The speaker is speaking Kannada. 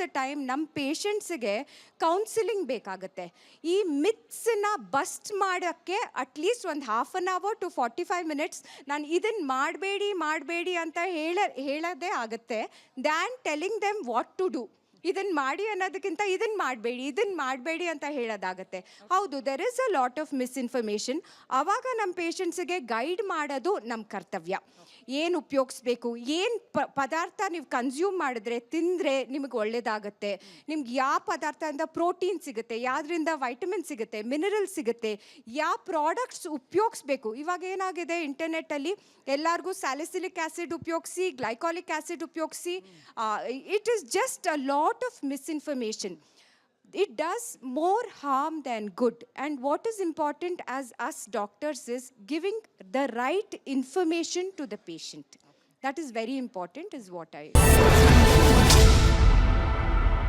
ದ ಟೈಮ್ ನಮ್ಮ ಪೇಷಂಟ್ಸಿಗೆ ಕೌನ್ಸಿಲಿಂಗ್ ಬೇಕಾಗುತ್ತೆ. ಈ ಮಿತ್ಸನ್ನ ಬಸ್ಟ್ ಮಾಡೋಕ್ಕೆ ಅಟ್ಲೀಸ್ಟ್ ಒಂದು 1/2 hour to 45 minutes ನಾನು ಇದನ್ನು ಮಾಡಬೇಡಿ ಅಂತ ಹೇಳೋದೇ ಆಗುತ್ತೆ then telling them what to do. ಇದನ್ನು ಮಾಡಿ ಅನ್ನೋದಕ್ಕಿಂತ ಇದನ್ನು ಮಾಡಬೇಡಿ ಅಂತ ಹೇಳೋದಾಗತ್ತೆ. ಹೌದು, there is a lot of misinformation. ಆವಾಗ ನಮ್ಮ ಪೇಷಂಟ್ಸಿಗೆ ಗೈಡ್ ಮಾಡೋದು ನಮ್ಮ ಕರ್ತವ್ಯ. ಏನು ಉಪಯೋಗಿಸ್ಬೇಕು, ಏನು ಪದಾರ್ಥ ನೀವು ಕನ್ಸ್ಯೂಮ್ ಮಾಡಿದ್ರೆ ತಿಂದರೆ ನಿಮಗೆ ಒಳ್ಳೆಯದಾಗತ್ತೆ, ನಿಮ್ಗೆ ಯಾವ ಪದಾರ್ಥದಿಂದ ಪ್ರೋಟೀನ್ ಸಿಗುತ್ತೆ, ಯಾವುದರಿಂದ ವೈಟಮಿನ್ ಸಿಗುತ್ತೆ, ಮಿನರಲ್ ಸಿಗುತ್ತೆ, ಯಾವ ಪ್ರಾಡಕ್ಟ್ಸ್ ಉಪಯೋಗಿಸ್ಬೇಕು. ಇವಾಗ ಏನಾಗಿದೆ ಇಂಟರ್ನೆಟ್ಟಲ್ಲಿ ಎಲ್ಲರಿಗೂ ಸ್ಯಾಲಿಸಿಲಿಕ್ ಆ್ಯಸಿಡ್ ಉಪಯೋಗಿಸಿ, ಗ್ಲೈಕಾಲಿಕ್ ಆ್ಯಸಿಡ್ ಉಪಯೋಗಿಸಿ, it is just a lot of misinformation. It does more harm than good, and what is important as us doctors is giving the right information to the patient. That is very important, is what I